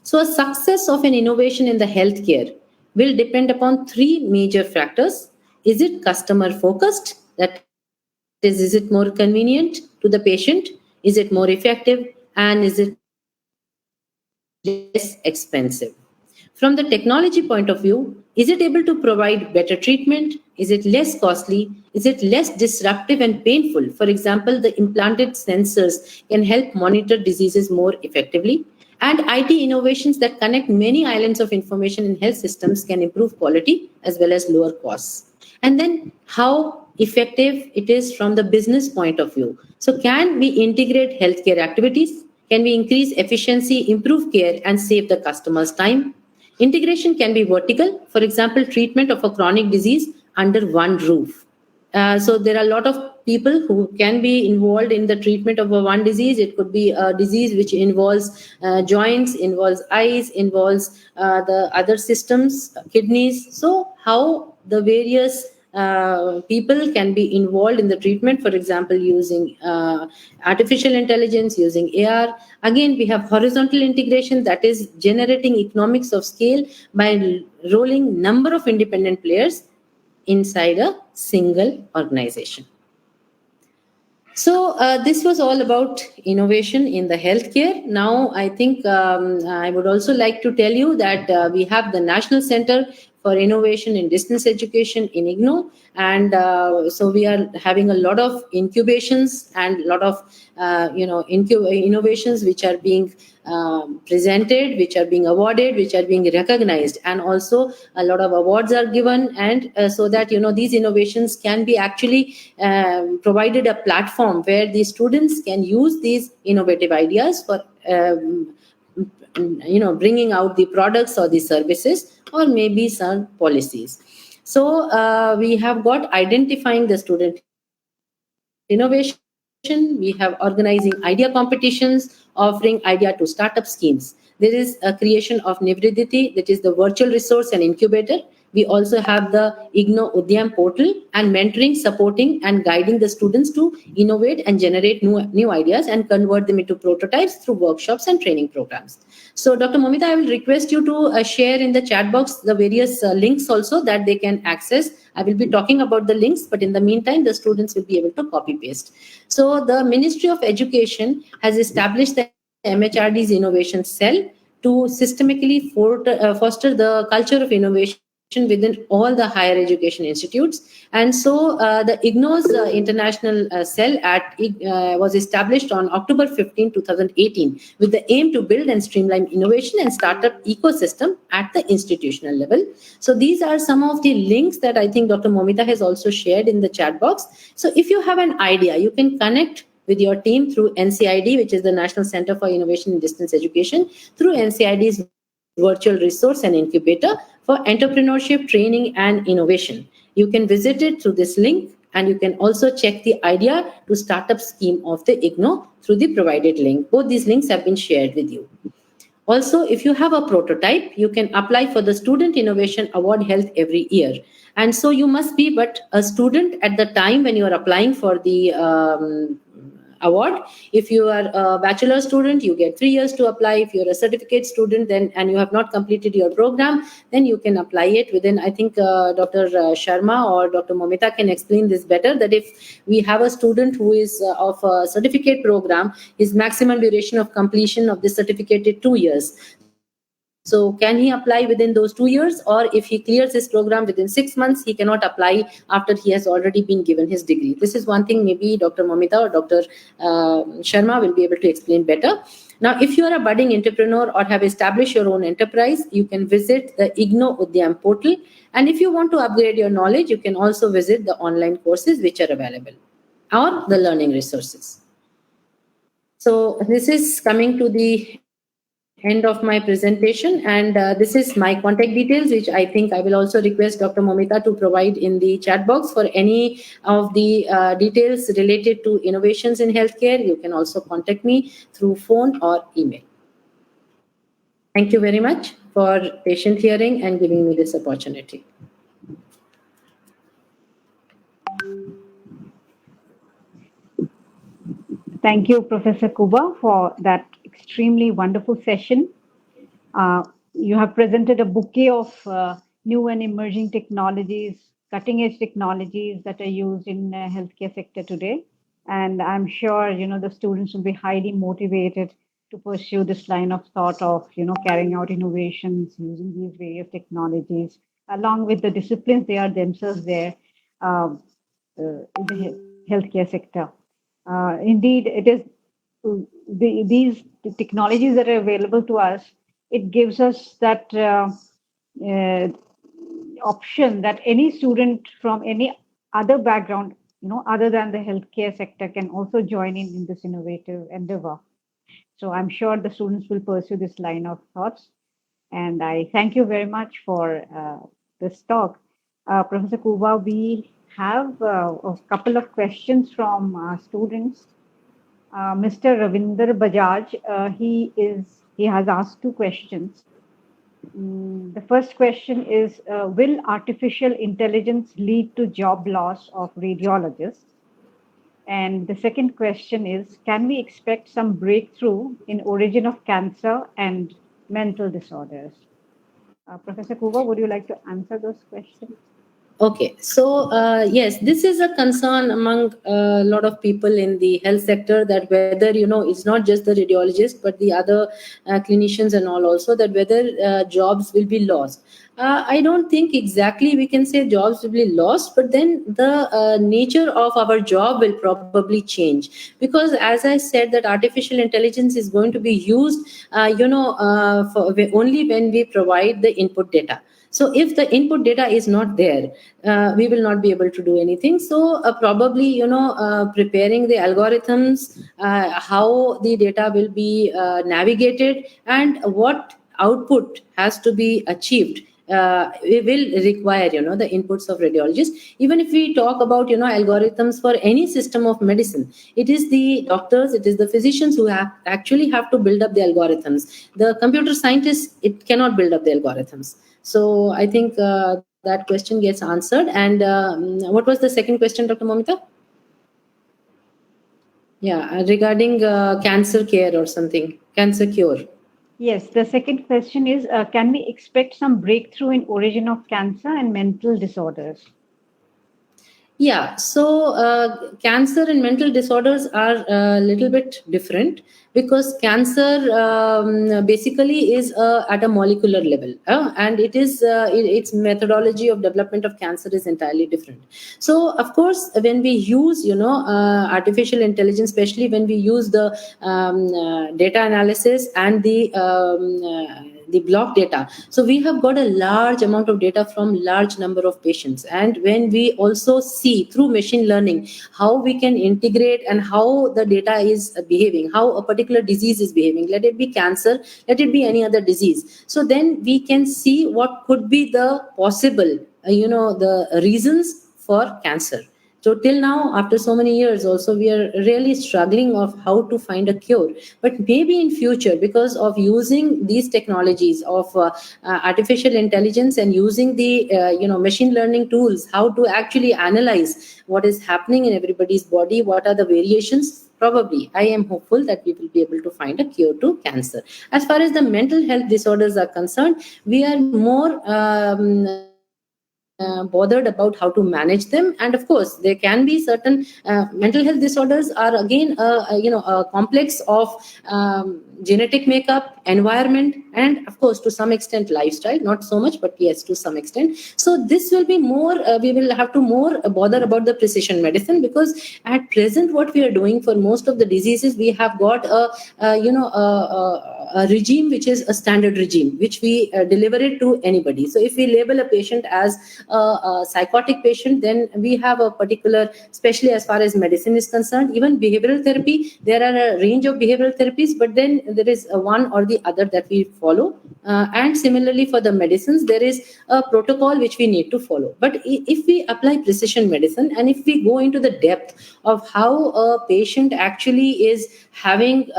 So a success of an innovation in the healthcare will depend upon three major factors. Is it customer focused? That is it more convenient to the patient? Is it more effective? And is it less expensive? From the technology point of view, is it able to provide better treatment? Is it less costly? Is it less disruptive and painful? For example, the implanted sensors can help monitor diseases more effectively. And IT innovations that connect many islands of information in health systems can improve quality as well as lower costs. And then how effective it is from the business point of view. So can we integrate healthcare activities? Can we increase efficiency, improve care, and save the customer's time? Integration can be vertical, for example, treatment of a chronic disease under one roof. So there are a lot of people who can be involved in the treatment of one disease. It could be a disease which involves joints, involves eyes, involves the other systems, kidneys. So how the various people can be involved in the treatment, for example, using artificial intelligence, using AR. Again, we have horizontal integration, that is generating economics of scale by rolling number of independent players inside a single organization. So this was all about innovation in the healthcare. Now, I think I would also like to tell you that we have the National Center for Innovation in Distance Education in IGNOU. And so we are having a lot of incubations and a lot of innovations which are being presented, which are being awarded, which are being recognized, and also a lot of awards are given, and so that these innovations can be actually provided a platform where the students can use these innovative ideas for bringing out the products or the services, or maybe some policies. So we have got identifying the student innovation. We have organizing idea competitions, offering idea to startup schemes. There is a creation of Nivriditi, that is the virtual resource and incubator. We also have the IGNOU Udyam portal and mentoring, supporting and guiding the students to innovate and generate new ideas and convert them into prototypes through workshops and training programs. So Dr. Momita, I will request you to share in the chat box the various links also that they can access. I will be talking about the links, but in the meantime, the students will be able to copy paste. So the Ministry of Education has established the MHRD's Innovation Cell to systematically foster the culture of innovation within all the higher education institutes. And so the IGNOU's international cell was established on October 15, 2018, with the aim to build and streamline innovation and startup ecosystem at the institutional level. So these are some of the links that I think Dr. Momita has also shared in the chat box. So if you have an idea, you can connect with your team through NCID, which is the National Center for Innovation in Distance Education, through NCID's virtual resource and incubator for entrepreneurship, training, and innovation. You can visit it through this link, and you can also check the idea to startup scheme of the IGNOU through the provided link. Both these links have been shared with you. Also, if you have a prototype, you can apply for the Student Innovation Award held every year. And so you must be but a student at the time when you are applying for the award. If you are a bachelor student, you get 3 years to apply. If you're a certificate student then and you have not completed your program, then you can apply it within, I think Dr. Sharma or Dr. Momita can explain this better, that if we have a student who is of a certificate program, his maximum duration of completion of this certificate is 2 years. So can he apply within those 2 years, or if he clears his program within 6 months, he cannot apply after he has already been given his degree? This is one thing maybe Dr. Momita or Dr. Sharma will be able to explain better. Now, if you are a budding entrepreneur or have established your own enterprise, you can visit the IGNOU Udyam portal. And if you want to upgrade your knowledge, you can also visit the online courses which are available or the learning resources. So this is coming to the end of my presentation, and this is my contact details, which I think I will also request Dr. Momita to provide in the chat box for any of the details related to innovations in healthcare. You can also contact me through phone or email. Thank you very much for patient hearing and giving me this opportunity. Thank you, Professor Kuba, for that extremely wonderful session. You have presented a bouquet of new and emerging technologies, cutting-edge technologies that are used in the healthcare sector today. And I'm sure, the students will be highly motivated to pursue this line of thought of, carrying out innovations using these various technologies, along with the disciplines they are themselves there in the healthcare sector. Indeed, it is these technologies that are available to us. It gives us that option that any student from any other background, other than the healthcare sector, can also join in this innovative endeavor. So I'm sure the students will pursue this line of thoughts. And I thank you very much for this talk. Professor Kuba, we have a couple of questions from students. Mr. Ravinder Bajaj, he has asked 2 questions. The first question is, will artificial intelligence lead to job loss of radiologists? And the second question is, can we expect some breakthrough in origin of cancer and mental disorders? Professor Kuba, would you like to answer those questions? Okay, so yes, this is a concern among a lot of people in the health sector, that whether, it's not just the radiologist, but the other clinicians and all also, that whether jobs will be lost. I don't think exactly we can say jobs will be lost, but then the nature of our job will probably change, because as I said, that artificial intelligence is going to be used, for only when we provide the input data. So if the input data is not there, we will not be able to do anything. So probably, preparing the algorithms, how the data will be navigated, and what output has to be achieved, we will require, the inputs of radiologists. Even if we talk about, algorithms for any system of medicine, it is the doctors, it is the physicians who actually have to build up the algorithms. The computer scientists, it cannot build up the algorithms. So I think that question gets answered. And what was the second question, Dr. Momita? Yeah, regarding cancer care or something, cancer cure. Yes, the second question is, can we expect some breakthrough in origin of cancer and mental disorders? Yeah, so cancer and mental disorders are a little bit different, because cancer basically is at a molecular level, and it is its methodology of development of cancer is entirely different. So of course, when we use artificial intelligence, especially when we use the data analysis and the block data, so we have got a large amount of data from large number of patients. And when we also see through machine learning how we can integrate and how the data is behaving, how a particular disease is behaving, let it be cancer, let it be any other disease, so then we can see what could be the possible the reasons for cancer. So till now, after so many years also, we are really struggling of how to find a cure. But maybe in future, because of using these technologies of artificial intelligence and using the machine learning tools, how to actually analyze what is happening in everybody's body, what are the variations probably, I am hopeful that we will be able to find a cure to cancer. As far as the mental health disorders are concerned, we are more bothered about how to manage them, and of course there can be certain mental health disorders are again a complex of genetic makeup, environment, and of course to some extent lifestyle, not so much, but yes, to some extent. So this will be more we will have to more bother about the precision medicine, because at present what we are doing for most of the diseases, we have got a regime which is a standard regime, which we deliver it to anybody. So if we label a patient as a psychotic patient, then we have a particular, especially as far as medicine is concerned, even behavioral therapy, there are a range of behavioral therapies, but then there is one or the other that we follow. And similarly for the medicines, there is a protocol which we need to follow. But if we apply precision medicine, and if we go into the depth of how a patient actually is having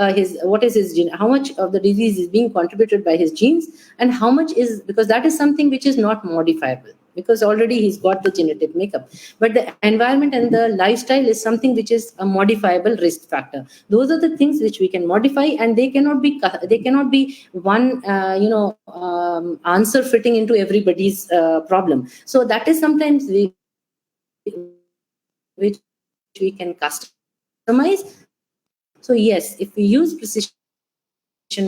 what is his gene, how much of the disease is being contributed by his genes, and how much is, because that is something which is not modifiable, because already he's got the genetic makeup. But the environment and the lifestyle is something which is a modifiable risk factor. Those are the things which we can modify, and they cannot be one answer fitting into everybody's problem. So that is sometimes which we can customize. So yes, if we use precision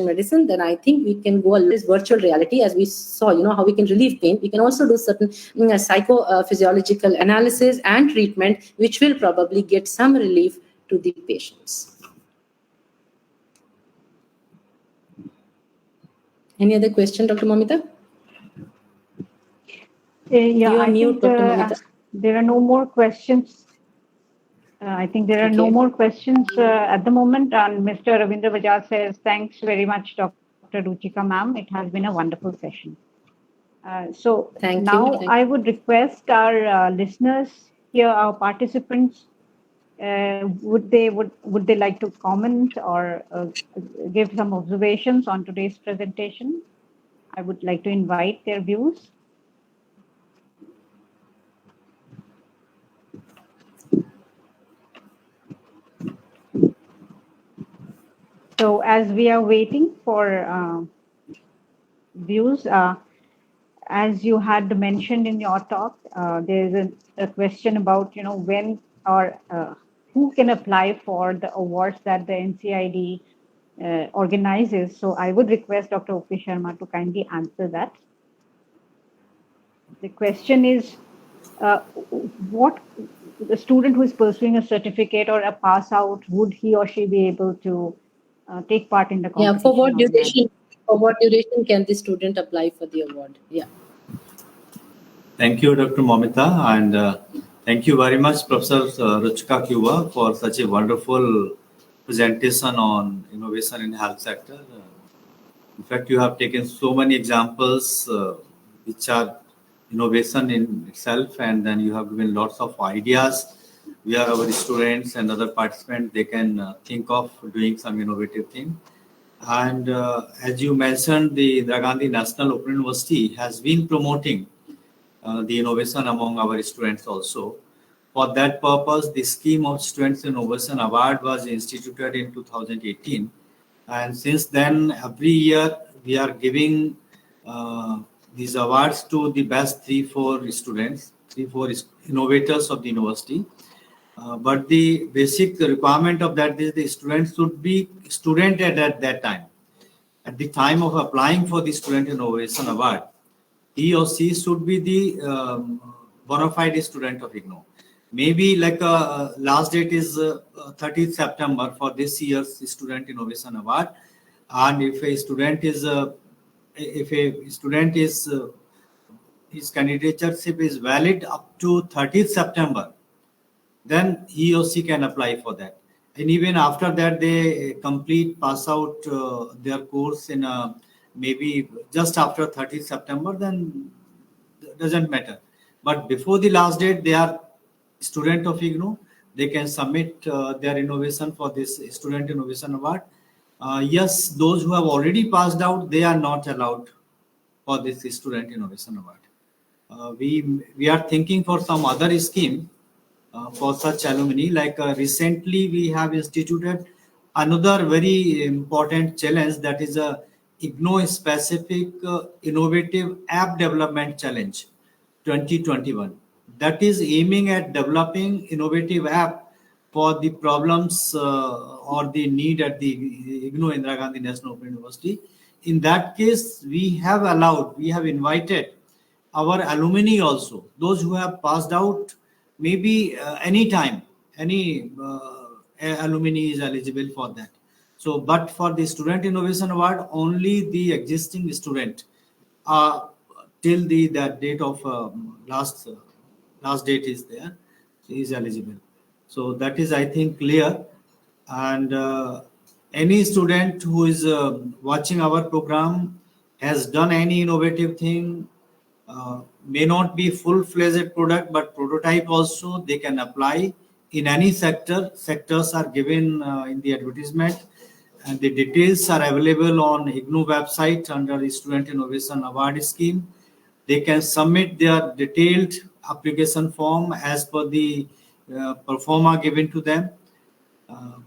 medicine, then I think we can go this virtual reality, as we saw, how we can relieve pain. We can also do certain psychophysiological analysis and treatment, which will probably get some relief to the patients. Any other question, Dr. Momita? Yeah, you are I mute, think, Dr. Momita. There are no more questions. I think there are no more questions at the moment. And Mr. Ravindra Bajaj says, thanks very much, Dr. Ruchika ma'am. It has been a wonderful session. So Thank now you. I would request our listeners here, our participants, would they like to comment or give some observations on today's presentation? I would like to invite their views. So as we are waiting for views, as you had mentioned in your talk, there is a question about, when or who can apply for the awards that the NCID organizes. So I would request Dr. O.P. Sharma to kindly answer that. The question is, what the student who is pursuing a certificate or a pass out, would he or she be able to take part in the competition? Yeah, for what duration? For what duration can the student apply for the award? Yeah. Thank you, Dr. Momita, and thank you very much, Professor Ruchika Cuba, for such a wonderful presentation on innovation in health sector. In fact, you have taken so many examples which are innovation in itself, and then you have given lots of ideas where our students and other participants, they can think of doing some innovative thing. And as you mentioned, the Indira Gandhi National Open University has been promoting the innovation among our students also. For that purpose, the scheme of Students Innovation Award was instituted in 2018. And since then, every year we are giving these awards to the best 3-4 innovators of the university. But the basic requirement of that is the students should be student at that time. At the time of applying for the Student Innovation Award, he or she should be the bona fide student of IGNOU. Maybe like last date is 30th September for this year's Student Innovation Award. And if a student is his candidatureship is valid up to 30th September, then he or she can apply for that. And even after that, they pass out their course in maybe just after 30th September, then it doesn't matter. But before the last date, they are student of IGNOU. They can submit their innovation for this Student Innovation Award. Yes, those who have already passed out, they are not allowed for this Student Innovation Award. We are thinking for some other scheme for such alumni. Like recently, we have instituted another very important challenge, that is a IGNOU-specific innovative app development challenge 2021. That is aiming at developing innovative app for the problems or the need at the IGNOU Indira Gandhi National Open University. In that case, we have invited our alumni also, those who have passed out, maybe any alumni is eligible for that. So, but for the Student Innovation Award, only the existing student till the date of last date is there, is eligible. So that is, I think, clear. And any student who is watching our program has done any innovative thing, may not be full-fledged product, but prototype also, they can apply in any sector. Sectors are given in the advertisement, and the details are available on IGNOU website under the Student Innovation Award scheme. They can submit their detailed application form as per the performa given to them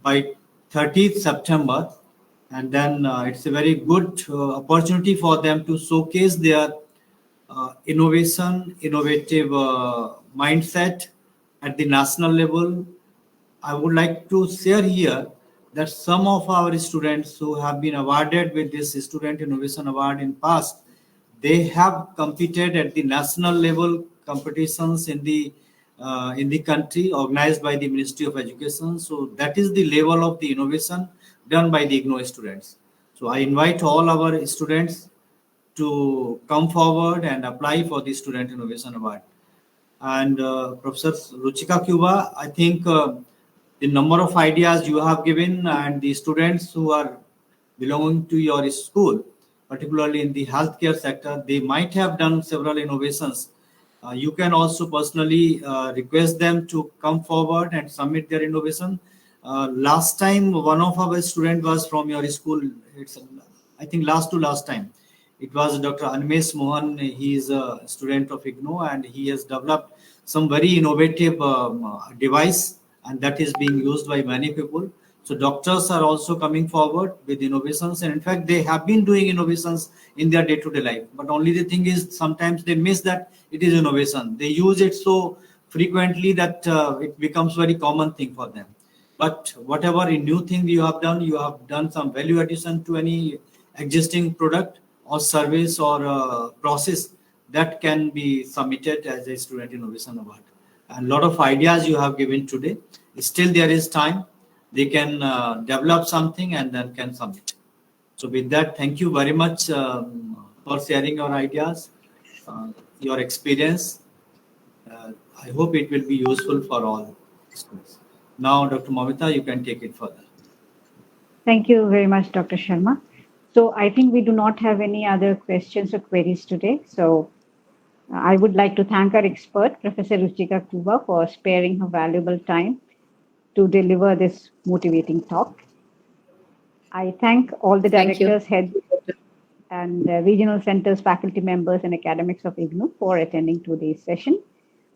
by 30th September. And then it's a very good opportunity for them to showcase their innovative mindset at the national level. I would like to share here that some of our students who have been awarded with this Student Innovation Award in past, they have competed at the national level competitions in the country organized by the Ministry of Education. So that is the level of the innovation done by the IGNOU students. So I invite all our students to come forward and apply for the Student Innovation Award. And Professor Ruchika Cuba, I think the number of ideas you have given, and the students who are belonging to your school, particularly in the healthcare sector, they might have done several innovations. You can also personally request them to come forward and submit their innovation. Last time, one of our students was from your school. It's, I think, last time. It was Dr. Anmesh Mohan. He is a student of IGNOU, and he has developed some very innovative device, and that is being used by many people. So doctors are also coming forward with innovations, and in fact, they have been doing innovations in their day-to-day life. But only the thing is, sometimes they miss that it is innovation. They use it so frequently that it becomes very common thing for them. But whatever new thing you have done some value addition to any existing product or service or process that can be submitted as a Student Innovation Award. And a lot of ideas you have given today. Still there is time. They can develop something and then can submit. So with that, thank you very much for sharing your ideas, your experience. I hope it will be useful for all schools. Now, Dr. Momita, you can take it further. Thank you very much, Dr. Sharma. So I think we do not have any other questions or queries today. So I would like to thank our expert, Professor Ruchika Cuba, for sparing her valuable time to deliver this motivating talk. I thank all the directors, heads, and regional centers, faculty members, and academics of IGNOU for attending today's session.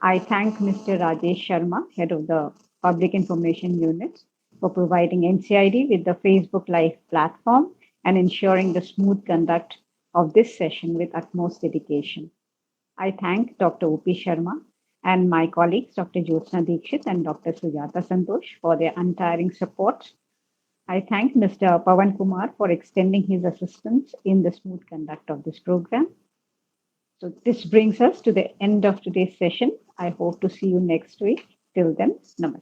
I thank Mr. Rajesh Sharma, head of the Public Information Unit, for providing NCID with the Facebook Live platform and ensuring the smooth conduct of this session with utmost dedication. I thank Dr. O.P. Sharma and my colleagues, Dr. Jyotsna Dikshit and Dr. Sujata Santosh, for their untiring support. I thank Mr. Pawan Kumar for extending his assistance in the smooth conduct of this program. So this brings us to the end of today's session. I hope to see you next week. Till then, namaste.